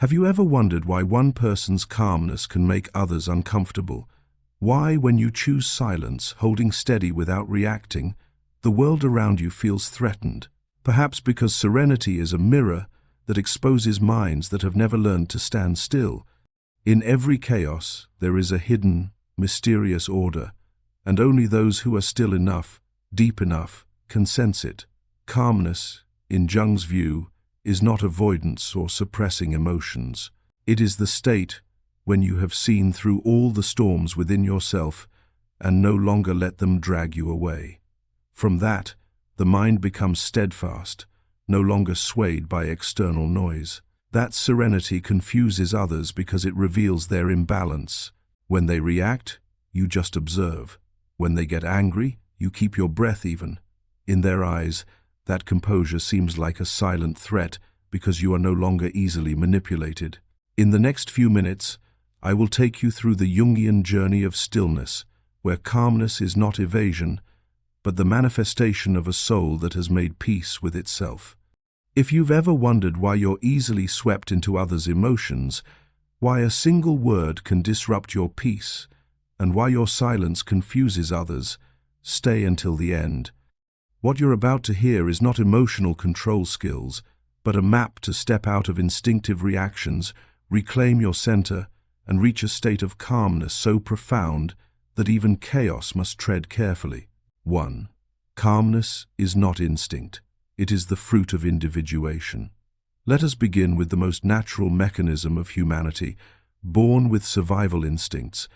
Have you ever wondered why one person's calmness can make others uncomfortable? Why, when you choose silence, holding steady without reacting, the world around you feels threatened? Perhaps because serenity is a mirror that exposes minds that have never learned to stand still. In every chaos, there is a hidden, mysterious order, and only those who are still enough, deep enough, can sense it. Calmness, in Jung's view, is not avoidance or suppressing emotions. It is the state when you have seen through all the storms within yourself and no longer let them drag you away. From that, the mind becomes steadfast, no longer swayed by external noise. That serenity confuses others because it reveals their imbalance. When they react, you just observe. When they get angry, you keep your breath even. In their eyes, that composure seems like a silent threat because you are no longer easily manipulated. In the next few minutes, I will take you through the Jungian journey of stillness, where calmness is not evasion, but the manifestation of a soul that has made peace with itself. If you've ever wondered why you're easily swept into others' emotions, why a single word can disrupt your peace, and why your silence confuses others, stay until the end. What you're about to hear is not emotional control skills, but a map to step out of instinctive reactions, reclaim your center, and reach a state of calmness so profound that even chaos must tread carefully. 1. Calmness is not instinct. It is the fruit of individuation. Let us begin with the most natural mechanism of humanity, born with survival instincts,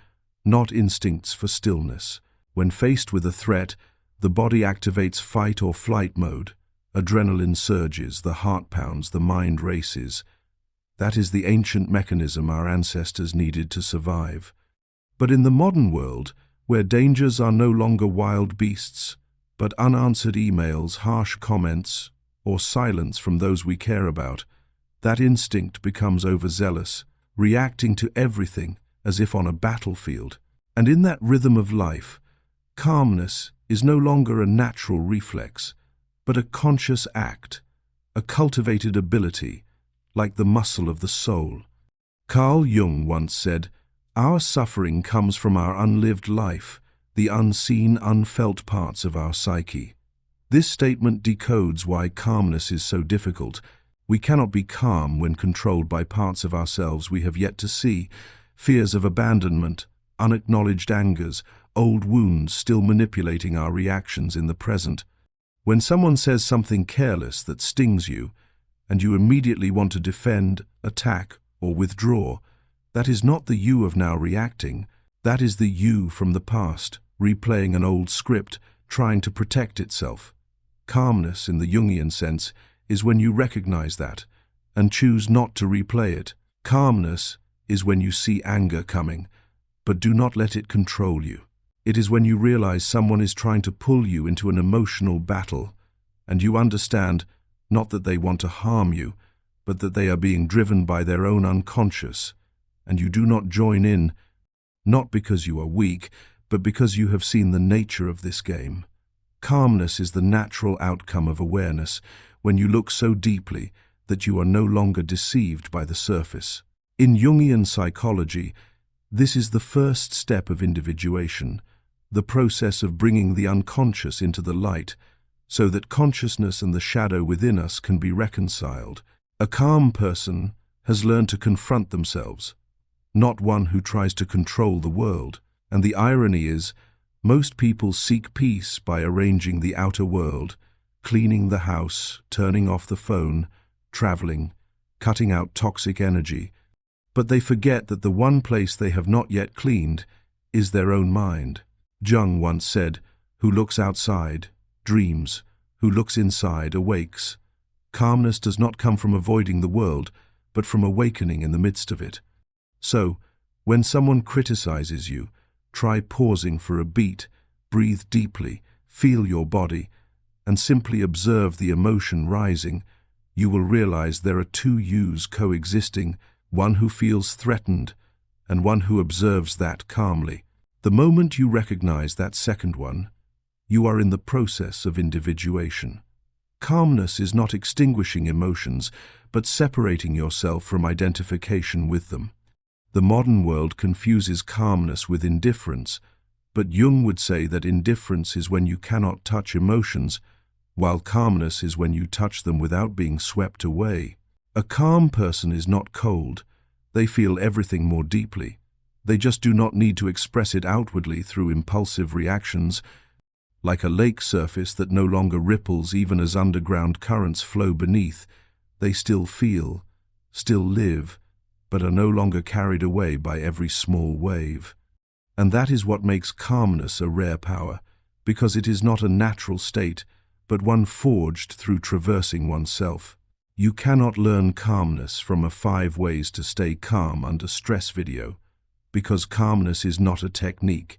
not instincts for stillness. When faced with a threat, the body activates fight or flight mode. Adrenaline surges, the heart pounds, the mind races. That is the ancient mechanism our ancestors needed to survive. But in the modern world, where dangers are no longer wild beasts, but unanswered emails, harsh comments, or silence from those we care about, that instinct becomes overzealous, reacting to everything as if on a battlefield. And in that rhythm of life, calmness is no longer a natural reflex, but a conscious act, a cultivated ability, like the muscle of the soul. Carl Jung once said, "Our suffering comes from our unlived life, the unseen, unfelt parts of our psyche." This statement decodes why calmness is so difficult. We cannot be calm when controlled by parts of ourselves we have yet to see, fears of abandonment, unacknowledged angers, old wounds still manipulating our reactions in the present. When someone says something careless that stings you, and you immediately want to defend, attack, or withdraw, that is not the you of now reacting. That is the you from the past, replaying an old script, trying to protect itself. Calmness, in the Jungian sense, is when you recognize that and choose not to replay it. Calmness is when you see anger coming, but do not let it control you. It is when you realize someone is trying to pull you into an emotional battle, and you understand not that they want to harm you, but that they are being driven by their own unconscious, and you do not join in, not because you are weak, but because you have seen the nature of this game. Calmness is the natural outcome of awareness, when you look so deeply that you are no longer deceived by the surface. In Jungian psychology, this is the first step of individuation, the process of bringing the unconscious into the light, so that consciousness and the shadow within us can be reconciled. A calm person has learned to confront themselves, not one who tries to control the world. And the irony is, most people seek peace by arranging the outer world, cleaning the house, turning off the phone, traveling, cutting out toxic energy, but they forget that the one place they have not yet cleaned is their own mind. Jung once said, "Who looks outside, dreams. Who looks inside, awakes." Calmness does not come from avoiding the world, but from awakening in the midst of it. So, when someone criticizes you, try pausing for a beat, breathe deeply, feel your body, and simply observe the emotion rising. You will realize there are two yous coexisting, one who feels threatened and one who observes that calmly. The moment you recognize that second one, you are in the process of individuation. Calmness is not extinguishing emotions, but separating yourself from identification with them. The modern world confuses calmness with indifference, but Jung would say that indifference is when you cannot touch emotions, while calmness is when you touch them without being swept away. A calm person is not cold. They feel everything more deeply. They just do not need to express it outwardly through impulsive reactions. Like a lake surface that no longer ripples even as underground currents flow beneath, they still feel, still live, but are no longer carried away by every small wave. And that is what makes calmness a rare power, because it is not a natural state, but one forged through traversing oneself. You cannot learn calmness from a 5 ways to stay calm under stress video, because calmness is not a technique.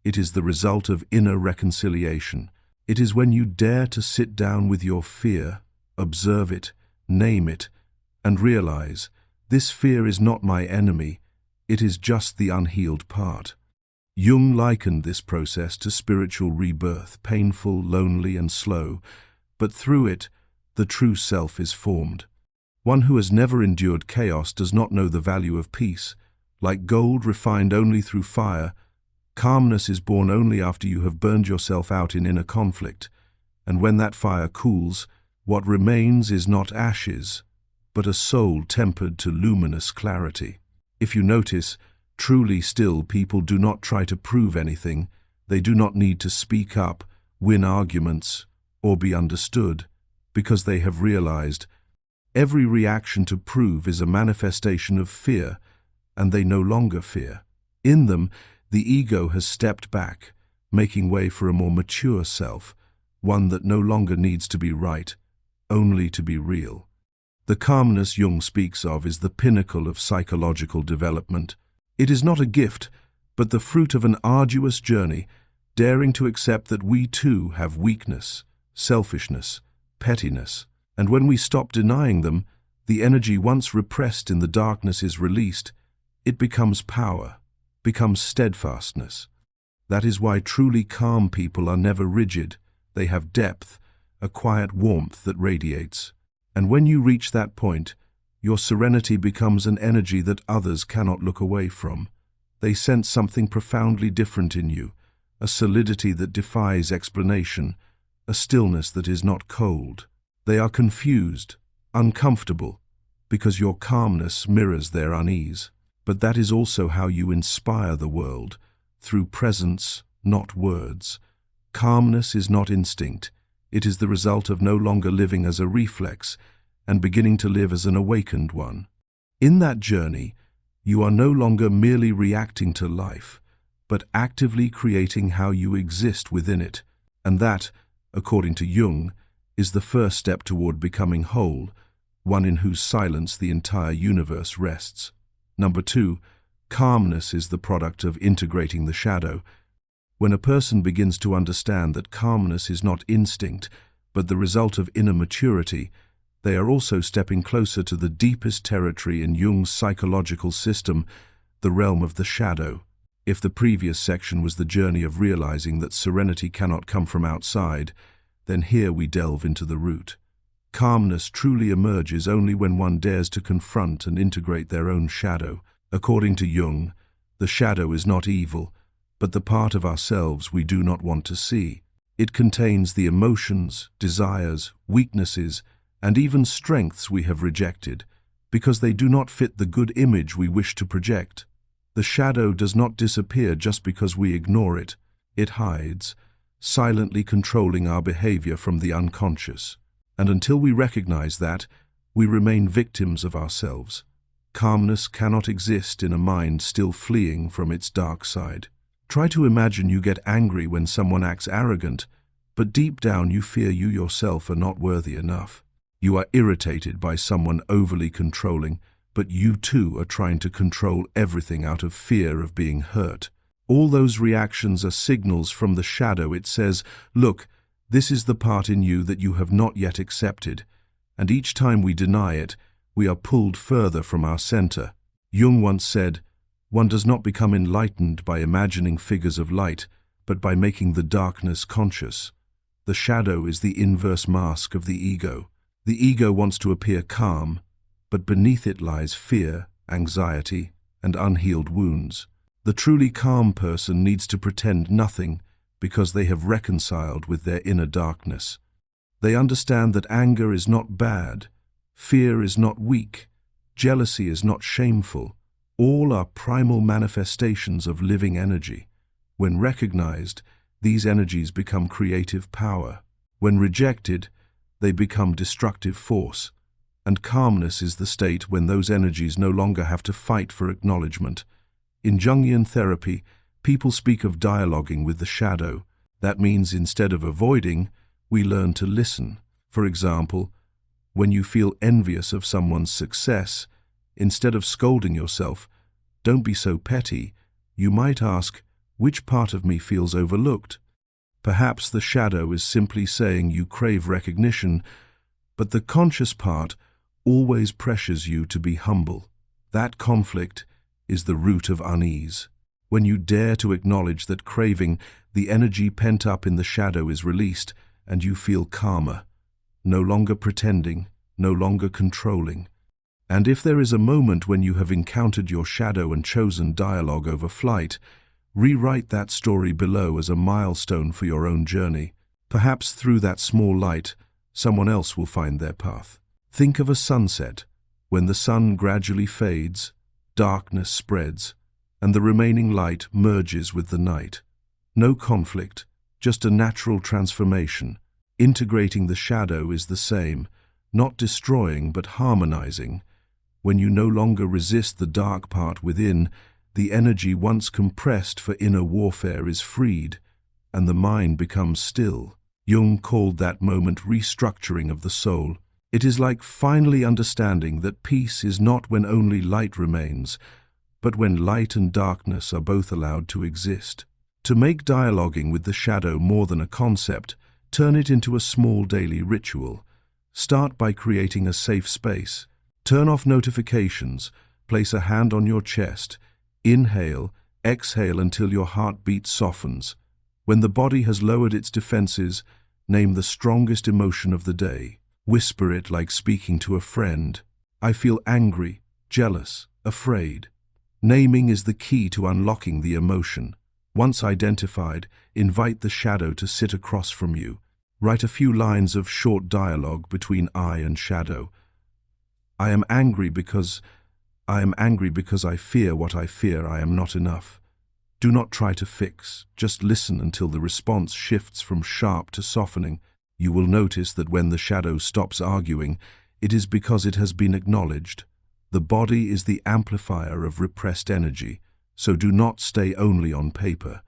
It is the result of inner reconciliation. It is when you dare to sit down with your fear, observe it, name it, and realize, this fear is not my enemy, it is just the unhealed part. Jung likened this process to spiritual rebirth, painful, lonely, and slow, but through it, the true self is formed. One who has never endured chaos does not know the value of peace. Like gold refined only through fire, calmness is born only after you have burned yourself out in inner conflict, and when that fire cools, what remains is not ashes, but a soul tempered to luminous clarity. If you notice, truly still people do not try to prove anything. They do not need to speak up, win arguments, or be understood, because they have realized every reaction to prove is a manifestation of fear, and they no longer fear. In them, the ego has stepped back, making way for a more mature self, one that no longer needs to be right, only to be real. The calmness Jung speaks of is the pinnacle of psychological development. It is not a gift, but the fruit of an arduous journey, daring to accept that we too have weakness, selfishness, pettiness, and when we stop denying them, the energy once repressed in the darkness is released. It becomes power, becomes steadfastness. That is why truly calm people are never rigid. They have depth, a quiet warmth that radiates. And when you reach that point, your serenity becomes an energy that others cannot look away from. They sense something profoundly different in you, a solidity that defies explanation, a stillness that is not cold. They are confused, uncomfortable, because your calmness mirrors their unease. But that is also how you inspire the world, through presence, not words. Calmness is not instinct. It is the result of no longer living as a reflex and beginning to live as an awakened one. In that journey, you are no longer merely reacting to life, but actively creating how you exist within it. And that, according to Jung, is the first step toward becoming whole, one in whose silence the entire universe rests. Number 2, calmness is the product of integrating the shadow. When a person begins to understand that calmness is not instinct, but the result of inner maturity, they are also stepping closer to the deepest territory in Jung's psychological system, the realm of the shadow. If the previous section was the journey of realizing that serenity cannot come from outside, then here we delve into the root. Calmness truly emerges only when one dares to confront and integrate their own shadow. According to Jung, the shadow is not evil, but the part of ourselves we do not want to see. It contains the emotions, desires, weaknesses, and even strengths we have rejected, because they do not fit the good image we wish to project. The shadow does not disappear just because we ignore it. It hides, silently controlling our behavior from the unconscious. And until we recognize that, we remain victims of ourselves. Calmness cannot exist in a mind still fleeing from its dark side. Try to imagine you get angry when someone acts arrogant, but deep down you fear you yourself are not worthy enough. You are irritated by someone overly controlling, but you too are trying to control everything out of fear of being hurt. All those reactions are signals from the shadow. It says, look, this is the part in you that you have not yet accepted, and each time we deny it, we are pulled further from our center. Jung once said, one does not become enlightened by imagining figures of light, but by making the darkness conscious. The shadow is the inverse mask of the ego. The ego wants to appear calm, but beneath it lies fear, anxiety, and unhealed wounds. The truly calm person needs to pretend nothing because they have reconciled with their inner darkness. They understand that anger is not bad, fear is not weak, jealousy is not shameful. All are primal manifestations of living energy. When recognized, these energies become creative power. When rejected, they become destructive force. And calmness is the state when those energies no longer have to fight for acknowledgement. In Jungian therapy, people speak of dialoguing with the shadow. That means instead of avoiding, we learn to listen. For example, when you feel envious of someone's success, instead of scolding yourself, "Don't be so petty," you might ask, "Which part of me feels overlooked?" Perhaps the shadow is simply saying you crave recognition, but the conscious part always pressures you to be humble. That conflict is the root of unease. When you dare to acknowledge that craving, the energy pent up in the shadow is released, and you feel calmer, no longer pretending, no longer controlling. And if there is a moment when you have encountered your shadow and chosen dialogue over flight, rewrite that story below as a milestone for your own journey. Perhaps through that small light, someone else will find their path. Think of a sunset. When the sun gradually fades, darkness spreads, and the remaining light merges with the night. No conflict, just a natural transformation. Integrating the shadow is the same, not destroying but harmonizing. When you no longer resist the dark part within, the energy once compressed for inner warfare is freed, and the mind becomes still. Jung called that moment restructuring of the soul. It is like finally understanding that peace is not when only light remains, but when light and darkness are both allowed to exist. To make dialoguing with the shadow more than a concept, turn it into a small daily ritual. Start by creating a safe space. Turn off notifications, place a hand on your chest, inhale, exhale until your heartbeat softens. When the body has lowered its defenses, name the strongest emotion of the day. Whisper it like speaking to a friend. I feel angry, jealous, afraid. Naming is the key to unlocking the emotion. Once identified, invite the shadow to sit across from you. Write a few lines of short dialogue between I and shadow. I am angry because I fear what I fear I am not enough. Do not try to fix, just listen until the response shifts from sharp to softening. You will notice that when the shadow stops arguing, it is because it has been acknowledged. The body is the amplifier of repressed energy, so do not stay only on paper.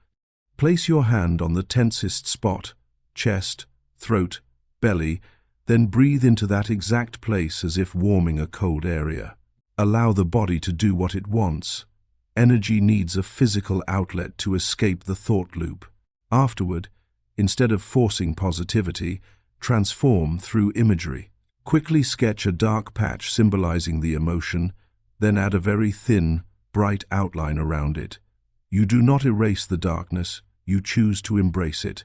Place your hand on the tensest spot, chest, throat, belly, then breathe into that exact place as if warming a cold area. Allow the body to do what it wants. Energy needs a physical outlet to escape the thought loop. Afterward, instead of forcing positivity, transform through imagery. Quickly sketch a dark patch symbolizing the emotion, then add a very thin, bright outline around it. You do not erase the darkness, you choose to embrace it.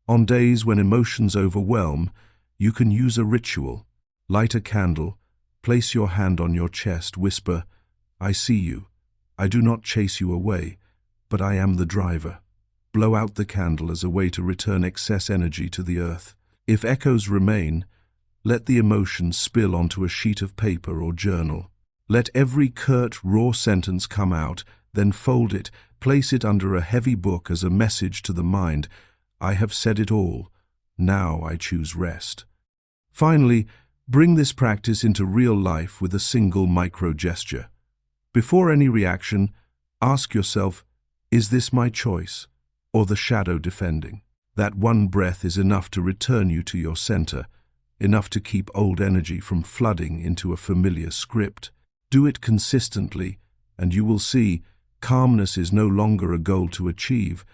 On days when emotions overwhelm, you can use a ritual. Light a candle, place your hand on your chest, whisper, I see you. I do not chase you away, but I am the driver. Blow out the candle as a way to return excess energy to the earth. If echoes remain, let the emotion spill onto a sheet of paper or journal. Let every curt, raw sentence come out, then fold it, place it under a heavy book as a message to the mind. I have said it all. Now I choose rest. Finally, bring this practice into real life with a single micro-gesture. Before any reaction, ask yourself, is this my choice, or the shadow defending? That one breath is enough to return you to your center, enough to keep old energy from flooding into a familiar script. Do it consistently, and you will see calmness is no longer a goal to achieve,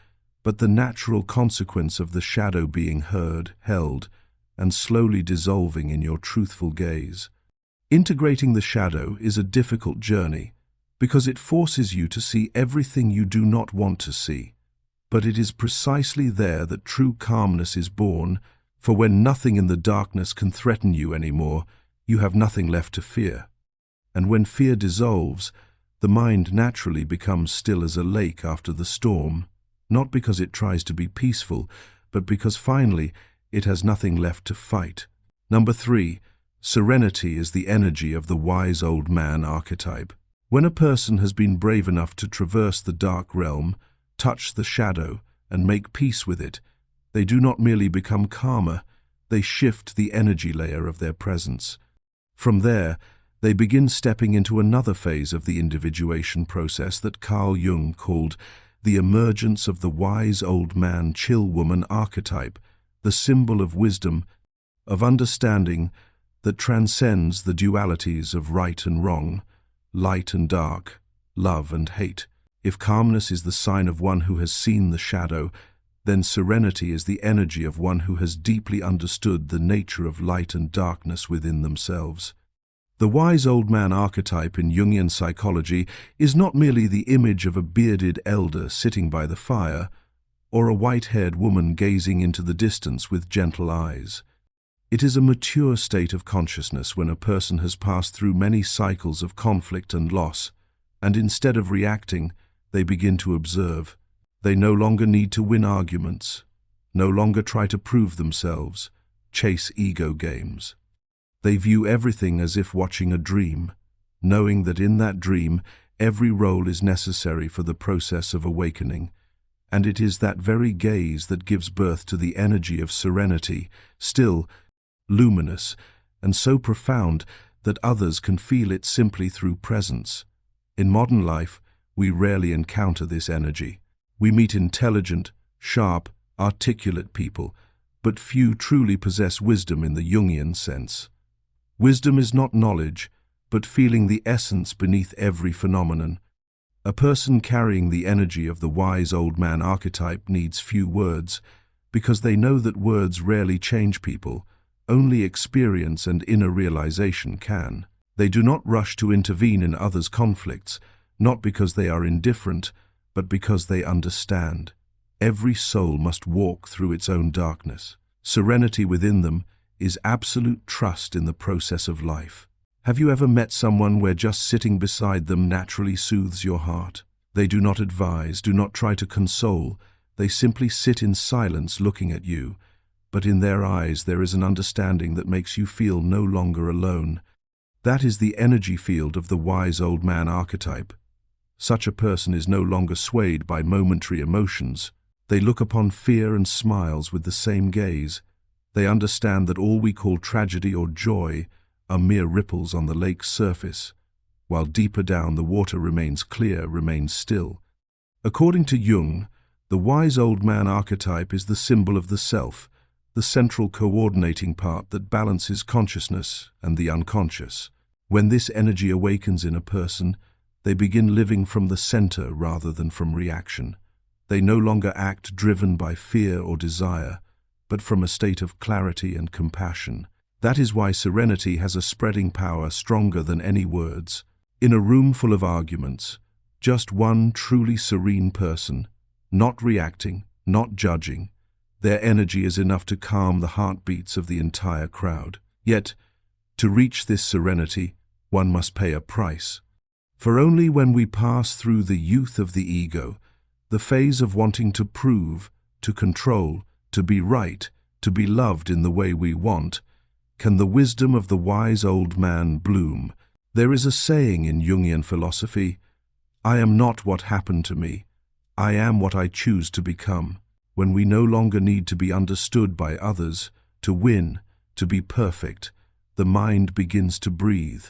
but the natural consequence of the shadow being heard, held, and slowly dissolving in your truthful gaze. Integrating the shadow is a difficult journey because it forces you to see everything you do not want to see. But it is precisely there that true calmness is born, For when nothing in the darkness can threaten you anymore, you have nothing left to fear. And when fear dissolves, the mind naturally becomes still as a lake after the storm, not because it tries to be peaceful, but because finally it has nothing left to fight. Number 3, serenity is the energy of the wise old man archetype. When a person has been brave enough to traverse the dark realm, touch the shadow, and make peace with it, they do not merely become calmer, they shift the energy layer of their presence. From there, they begin stepping into another phase of the individuation process that Carl Jung called the emergence of the wise old man chill woman archetype, the symbol of wisdom, of understanding that transcends the dualities of right and wrong, light and dark, love and hate. If calmness is the sign of one who has seen the shadow, then serenity is the energy of one who has deeply understood the nature of light and darkness within themselves. The wise old man archetype in Jungian psychology is not merely the image of a bearded elder sitting by the fire, or a white-haired woman gazing into the distance with gentle eyes. It is a mature state of consciousness when a person has passed through many cycles of conflict and loss, and instead of reacting, they begin to observe. They no longer need to win arguments, no longer try to prove themselves, chase ego games. They view everything as if watching a dream, knowing that in that dream, every role is necessary for the process of awakening, and it is that very gaze that gives birth to the energy of serenity, still, luminous, and so profound that others can feel it simply through presence. In modern life, we rarely encounter this energy. We meet intelligent, sharp, articulate people, but few truly possess wisdom in the Jungian sense. Wisdom is not knowledge, but feeling the essence beneath every phenomenon. A person carrying the energy of the wise old man archetype needs few words, because they know that words rarely change people, only experience and inner realization can. They do not rush to intervene in others' conflicts, not because they are indifferent, but because they understand. Every soul must walk through its own darkness. Serenity within them is absolute trust in the process of life. Have you ever met someone where just sitting beside them naturally soothes your heart? They do not advise, do not try to console, they simply sit in silence looking at you, but in their eyes there is an understanding that makes you feel no longer alone. That is the energy field of the wise old man archetype. Such a person is no longer swayed by momentary emotions. They look upon fear and smiles with the same gaze. They understand that all we call tragedy or joy are mere ripples on the lake's surface, while deeper down the water remains clear, remains still. According to Jung, the wise old man archetype is the symbol of the self, the central coordinating part that balances consciousness and the unconscious. When this energy awakens in a person, they begin living from the center rather than from reaction. They no longer act driven by fear or desire, but from a state of clarity and compassion. That is why serenity has a spreading power stronger than any words. In a room full of arguments, just one truly serene person, not reacting, not judging, their energy is enough to calm the heartbeats of the entire crowd. Yet, to reach this serenity, one must pay a price. For only when we pass through the youth of the ego, the phase of wanting to prove, to control, to be right, to be loved in the way we want, can the wisdom of the wise old man bloom. There is a saying in Jungian philosophy, "I am not what happened to me, I am what I choose to become." When we no longer need to be understood by others, to win, to be perfect, the mind begins to breathe,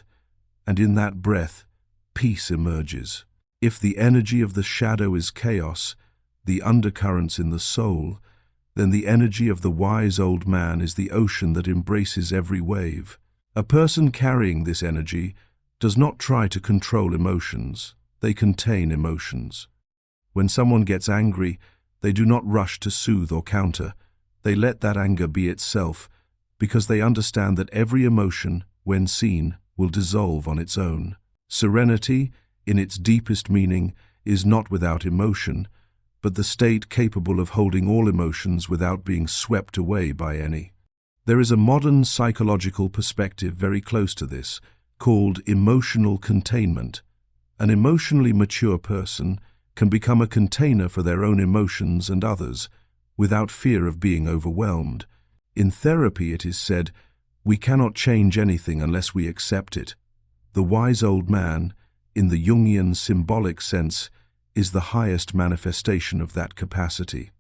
and in that breath, peace emerges. If the energy of the shadow is chaos, the undercurrents in the soul, then the energy of the wise old man is the ocean that embraces every wave. A person carrying this energy does not try to control emotions, they contain emotions. When someone gets angry, they do not rush to soothe or counter, they let that anger be itself, because they understand that every emotion, when seen, will dissolve on its own. Serenity, in its deepest meaning, is not without emotion, but the state capable of holding all emotions without being swept away by any. There is a modern psychological perspective very close to this, called emotional containment. An emotionally mature person can become a container for their own emotions and others, without fear of being overwhelmed. In therapy, it is said, we cannot change anything unless we accept it. The wise old man, in the Jungian symbolic sense, is the highest manifestation of that capacity.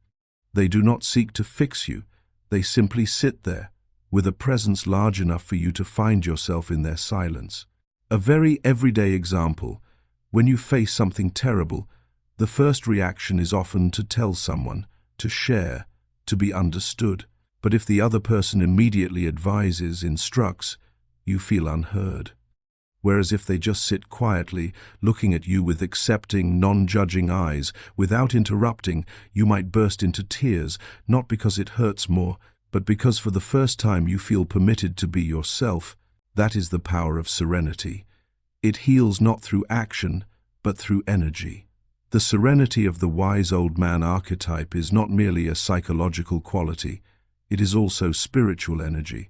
They do not seek to fix you, they simply sit there, with a presence large enough for you to find yourself in their silence. A very everyday example: when you face something terrible, the first reaction is often to tell someone, to share, to be understood. But if the other person immediately advises, instructs, you feel unheard. Whereas if they just sit quietly, looking at you with accepting, non-judging eyes, without interrupting, you might burst into tears, not because it hurts more, but because for the first time you feel permitted to be yourself. That is the power of serenity. It heals not through action, but through energy. The serenity of the wise old man archetype is not merely a psychological quality, it is also spiritual energy.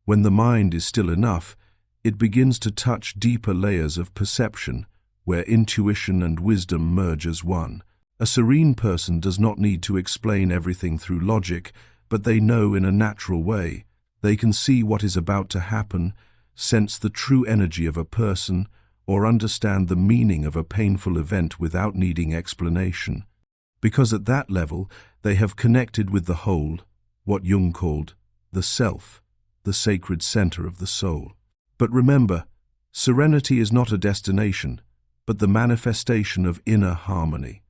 When the mind is still enough, it begins to touch deeper layers of perception, where intuition and wisdom merge as one. A serene person does not need to explain everything through logic, but they know in a natural way. They can see what is about to happen, sense the true energy of a person, or understand the meaning of a painful event without needing explanation. Because at that level, they have connected with the whole, what Jung called the self, the sacred center of the soul. But remember, serenity is not a destination, but the manifestation of inner harmony.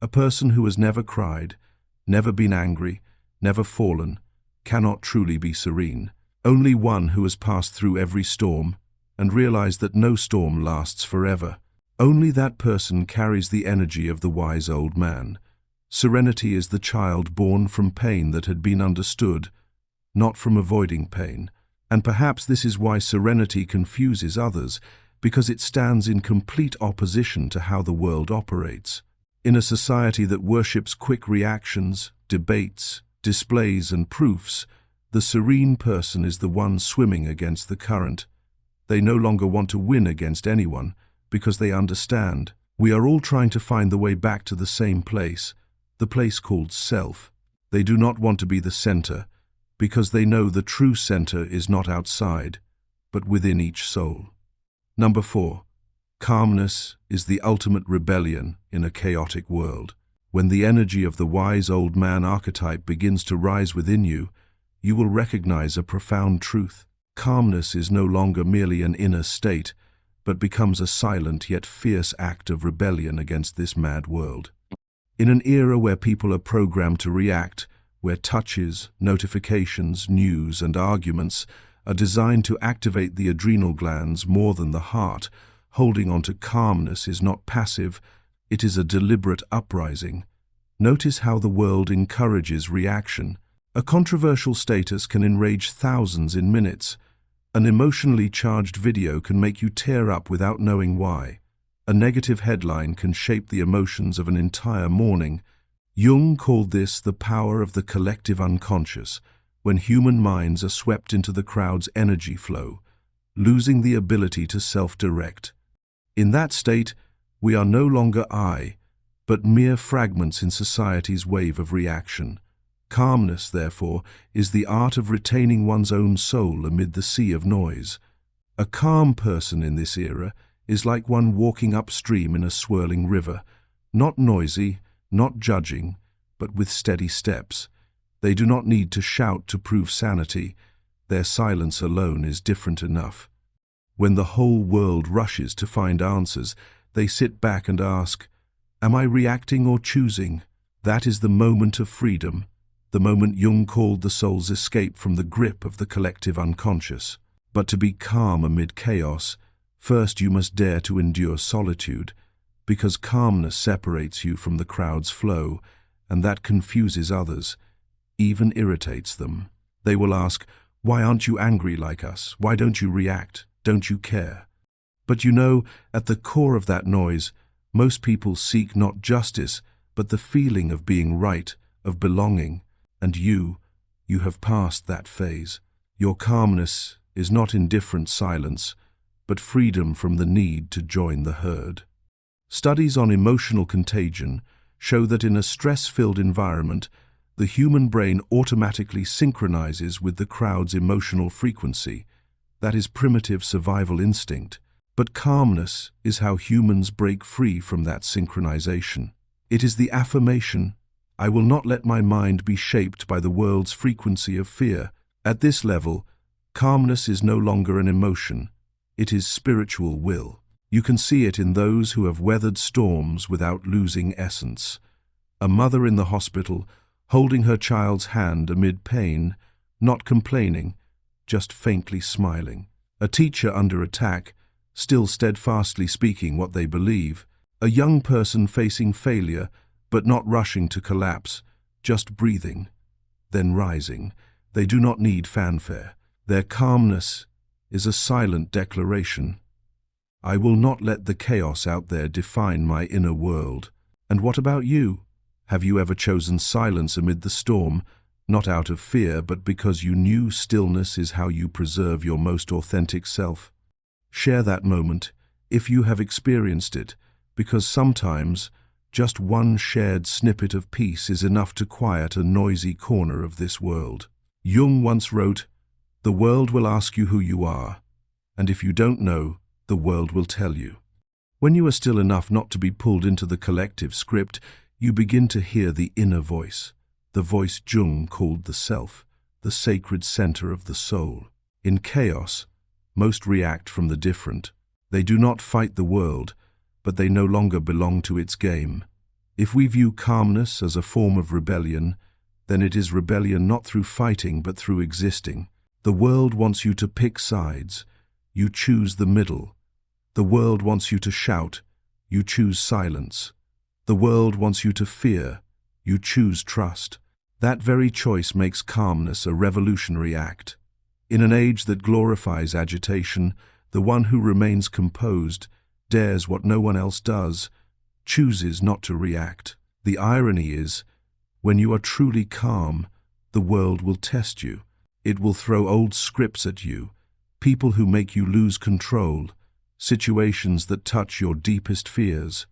A person who has never cried, never been angry, never fallen, cannot truly be serene. Only one who has passed through every storm and realized that no storm lasts forever. Only that person carries the energy of the wise old man. Serenity is the child born from pain that had been understood, not from avoiding pain. And perhaps this is why serenity confuses others, because it stands in complete opposition to how the world operates. In a society that worships quick reactions, debates, displays and proofs, the serene person is the one swimming against the current. They no longer want to win against anyone, because they understand. We are all trying to find the way back to the same place, the place called self. They do not want to be the center, because they know the true center is not outside, but within each soul. Number 4. Calmness is the ultimate rebellion in a chaotic world. When the energy of the wise old man archetype begins to rise within you, you will recognize a profound truth. Calmness is no longer merely an inner state, but becomes a silent yet fierce act of rebellion against this mad world. In an era where people are programmed to react, where touches, notifications, news, and arguments are designed to activate the adrenal glands more than the heart, holding on to calmness is not passive, it is a deliberate uprising. Notice how the world encourages reaction. A controversial status can enrage thousands in minutes. An emotionally charged video can make you tear up without knowing why. A negative headline can shape the emotions of an entire morning. Jung called this the power of the collective unconscious, when human minds are swept into the crowd's energy flow, losing the ability to self-direct. In that state, we are no longer I, but mere fragments in society's wave of reaction. Calmness, therefore, is the art of retaining one's own soul amid the sea of noise. A calm person in this era is like one walking upstream in a swirling river, not noisy, not judging, but with steady steps. They do not need to shout to prove sanity. Their silence alone is different enough. When the whole world rushes to find answers, they sit back and ask, "Am I reacting or choosing?" That is the moment of freedom, the moment Jung called the soul's escape from the grip of the collective unconscious. But to be calm amid chaos, first you must dare to endure solitude, because calmness separates you from the crowd's flow, and that confuses others, even irritates them. They will ask, "Why aren't you angry like us? Why don't you react? Don't you care?" But you know, at the core of that noise, most people seek not justice, but the feeling of being right, of belonging. And you have passed that phase. Your calmness is not indifferent silence, but freedom from the need to join the herd. Studies on emotional contagion show that in a stress-filled environment, the human brain automatically synchronizes with the crowd's emotional frequency. That is primitive survival instinct. But calmness is how humans break free from that synchronization. It is the affirmation, I will not let my mind be shaped by the world's frequency of fear. At this level, calmness is no longer an emotion. It is spiritual will. You can see it in those who have weathered storms without losing essence. A mother in the hospital, holding her child's hand amid pain, not complaining, just faintly smiling. A teacher under attack, still steadfastly speaking what they believe. A young person facing failure, but not rushing to collapse, just breathing, then rising. They do not need fanfare. Their calmness is a silent declaration. I will not let the chaos out there define my inner world. And what about you? Have you ever chosen silence amid the storm, not out of fear, but because you knew stillness is how you preserve your most authentic self? Share that moment, if you have experienced it, because sometimes just one shared snippet of peace is enough to quiet a noisy corner of this world. Jung once wrote, "The world will ask you who you are, and if you don't know, the world will tell you." When you are still enough not to be pulled into the collective script, you begin to hear the inner voice, the voice Jung called the self, the sacred center of the soul. In chaos, most react from the different. They do not fight the world, but they no longer belong to its game. If we view calmness as a form of rebellion, then it is rebellion not through fighting but through existing. The world wants you to pick sides. You choose the middle. The world wants you to shout. You choose silence. The world wants you to fear. You choose trust. That very choice makes calmness a revolutionary act. In an age that glorifies agitation, the one who remains composed, dares what no one else does, chooses not to react. The irony is, when you are truly calm, the world will test you. It will throw old scripts at you, people who make you lose control, situations that touch your deepest fears.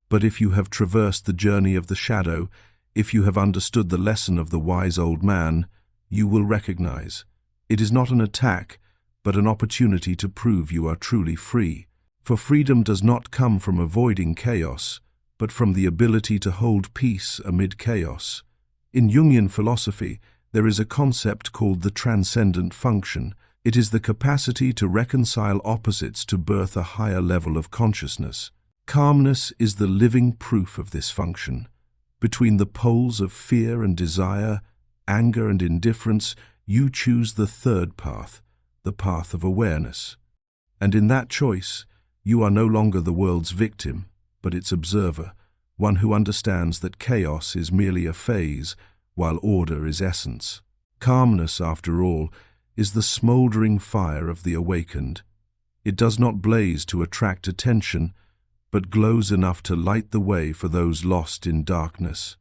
But if you have traversed the journey of the shadow, if you have understood the lesson of the wise old man, you will recognize it is not an attack, but an opportunity to prove you are truly free. For freedom does not come from avoiding chaos, but from the ability to hold peace amid chaos. In Jungian philosophy, there is a concept called the transcendent function. It is the capacity to reconcile opposites to birth a higher level of consciousness. Calmness is the living proof of this function. Between the poles of fear and desire, anger and indifference, you choose the third path, the path of awareness. And in that choice, you are no longer the world's victim, but its observer, one who understands that chaos is merely a phase, while order is essence. Calmness, after all, is the smoldering fire of the awakened. It does not blaze to attract attention, but glows enough to light the way for those lost in darkness.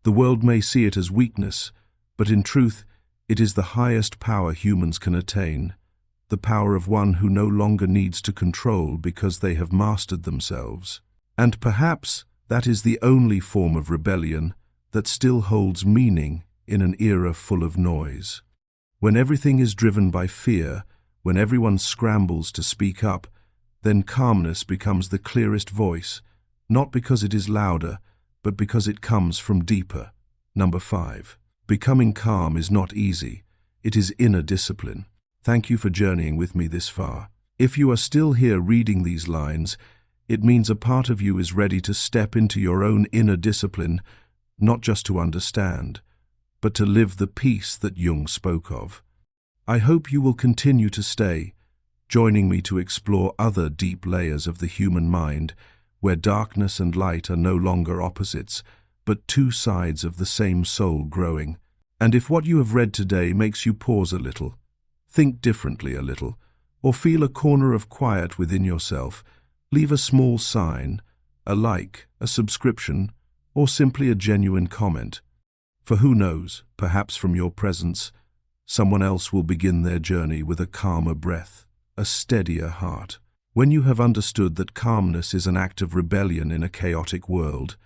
The world may see it as weakness, but in truth, it is the highest power humans can attain, the power of one who no longer needs to control because they have mastered themselves. And perhaps that is the only form of rebellion that still holds meaning in an era full of noise. When everything is driven by fear, when everyone scrambles to speak up, then calmness becomes the clearest voice, not because it is louder, but because it comes from deeper. Number 5. Becoming calm is not easy. It is inner discipline. Thank you for journeying with me this far. If you are still here reading these lines, it means a part of you is ready to step into your own inner discipline, not just to understand, but to live the peace that Jung spoke of. I hope you will continue to stay, joining me to explore other deep layers of the human mind, where darkness and light are no longer opposites, but two sides of the same soul growing. And if what you have read today makes you pause a little, think differently a little, or feel a corner of quiet within yourself, leave a small sign, a like, a subscription, or simply a genuine comment. For who knows, perhaps from your presence, Someone else will begin their journey with a calmer breath, a steadier heart. When you have understood that calmness is an act of rebellion in a chaotic world,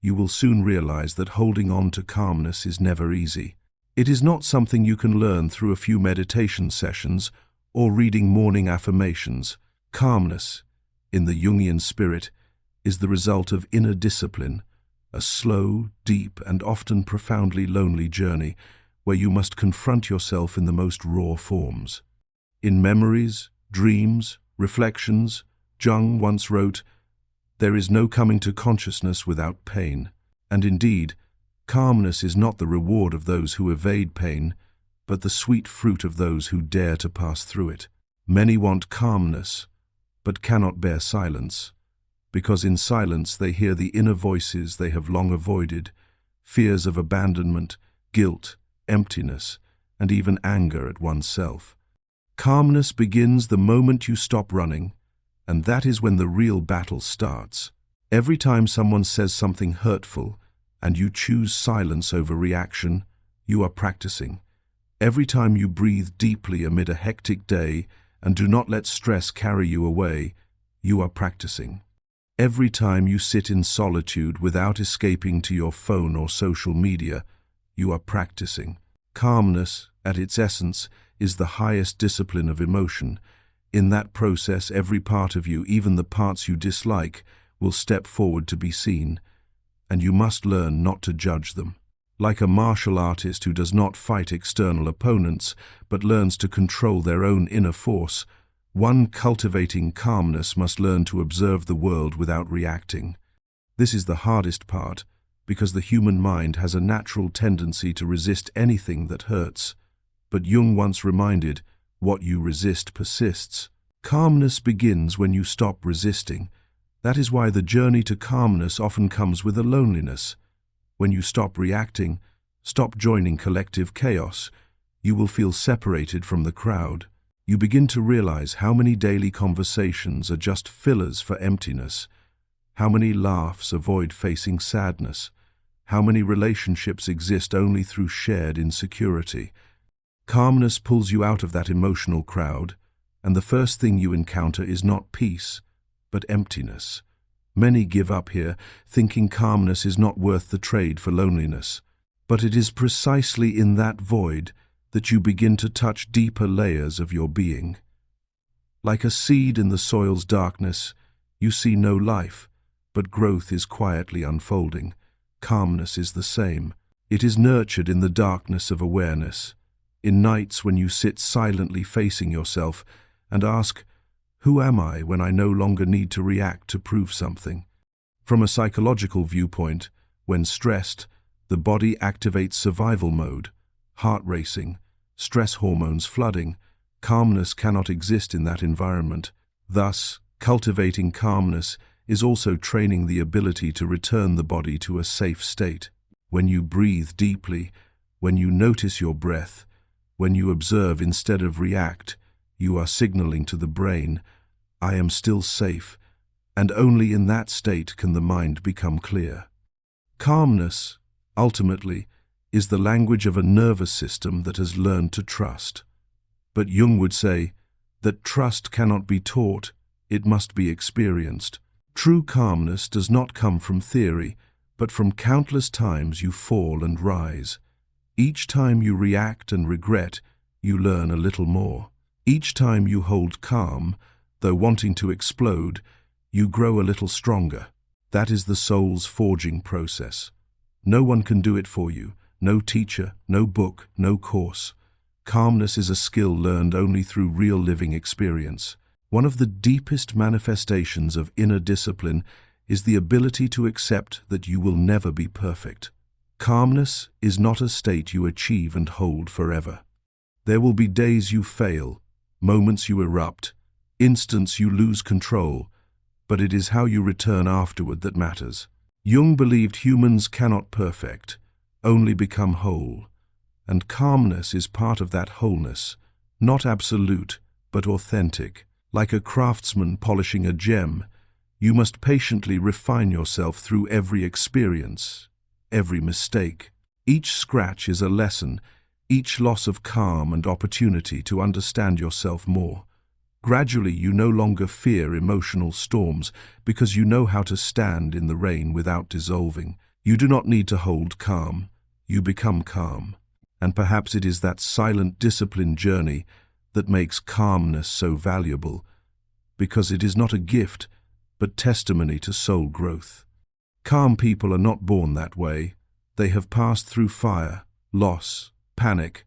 you will soon realize that holding on to calmness is never easy. It is not something you can learn through a few meditation sessions or reading morning affirmations. Calmness, in the Jungian spirit, is the result of inner discipline, a slow, deep, and often profoundly lonely journey where you must confront yourself in the most raw forms. In memories, dreams, reflections, Jung once wrote, "There is no coming to consciousness without pain." And indeed, calmness is not the reward of those who evade pain, but the sweet fruit of those who dare to pass through it. Many want calmness, but cannot bear silence, because in silence they hear the inner voices they have long avoided, fears of abandonment, guilt, emptiness, and even anger at oneself. Calmness begins the moment you stop running, and that is when the real battle starts. Every time someone says something hurtful, and you choose silence over reaction, you are practicing. Every time you breathe deeply amid a hectic day and do not let stress carry you away, you are practicing. Every time you sit in solitude without escaping to your phone or social media, you are practicing. Calmness, at its essence, is the highest discipline of emotion. In that process, every part of you, even the parts you dislike, will step forward to be seen, and you must learn not to judge them. Like a martial artist who does not fight external opponents, but learns to control their own inner force, one cultivating calmness must learn to observe the world without reacting. This is the hardest part, because the human mind has a natural tendency to resist anything that hurts. But Jung once reminded, "What you resist persists." Calmness begins when you stop resisting. That is why the journey to calmness often comes with a loneliness. When you stop reacting, stop joining collective chaos, you will feel separated from the crowd. You begin to realize how many daily conversations are just fillers for emptiness, how many laughs avoid facing sadness, how many relationships exist only through shared insecurity. Calmness pulls you out of that emotional crowd, and the first thing you encounter is not peace, but emptiness. Many give up here, thinking calmness is not worth the trade for loneliness. But it is precisely in that void that you begin to touch deeper layers of your being. Like a seed in the soil's darkness, you see no life, but growth is quietly unfolding. Calmness is the same. It is nurtured in the darkness of awareness, in nights when you sit silently facing yourself and ask, "Who am I when I no longer need to react to prove something?" From a psychological viewpoint, when stressed, the body activates survival mode, heart racing, stress hormones flooding. Calmness cannot exist in that environment. Thus, cultivating calmness is also training the ability to return the body to a safe state. When you breathe deeply, when you notice your breath, when you observe instead of react, you are signaling to the brain, "I am still safe," and only in that state can the mind become clear. Calmness, ultimately, is the language of a nervous system that has learned to trust. But Jung would say that trust cannot be taught, it must be experienced. True calmness does not come from theory, but from countless times you fall and rise. Each time you react and regret, you learn a little more. Each time you hold calm, though wanting to explode, you grow a little stronger. That is the soul's forging process. No one can do it for you. No teacher, no book, no course. Calmness is a skill learned only through real living experience. One of the deepest manifestations of inner discipline is the ability to accept that you will never be perfect. Calmness is not a state you achieve and hold forever. There will be days you fail, moments you erupt, instants you lose control, but it is how you return afterward that matters. Jung believed humans cannot perfect, only become whole, and calmness is part of that wholeness, not absolute, but authentic. Like a craftsman polishing a gem, you must patiently refine yourself through every experience, every mistake. Each scratch is a lesson, each loss of calm and opportunity to understand yourself more. Gradually, you no longer fear emotional storms because you know how to stand in the rain without dissolving. You do not need to hold calm, you become calm. And perhaps it is that silent discipline journey that makes calmness so valuable, because it is not a gift, but testimony to soul growth. Calm people are not born that way. They have passed through fire, loss, panic,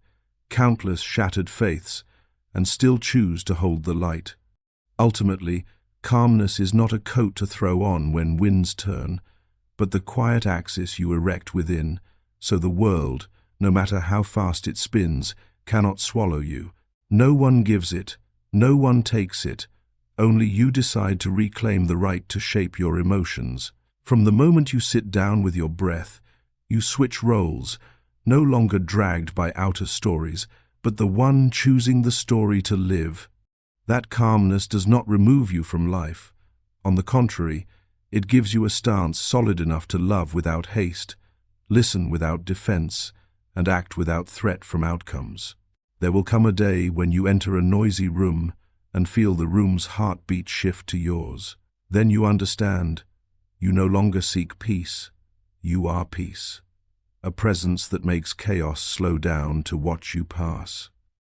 countless shattered faiths, and still choose to hold the light. Ultimately, calmness is not a coat to throw on when winds turn, but the quiet axis you erect within, so the world, no matter how fast it spins, cannot swallow you. No one gives it, no one takes it, only you decide to reclaim the right to shape your emotions. From the moment you sit down with your breath, you switch roles, no longer dragged by outer stories, but the one choosing the story to live. That calmness does not remove you from life. On the contrary, it gives you a stance solid enough to love without haste, listen without defense, and act without threat from outcomes. There will come a day when you enter a noisy room and feel the room's heartbeat shift to yours. Then you understand. You no longer seek peace. You are peace. A presence that makes chaos slow down to watch you pass.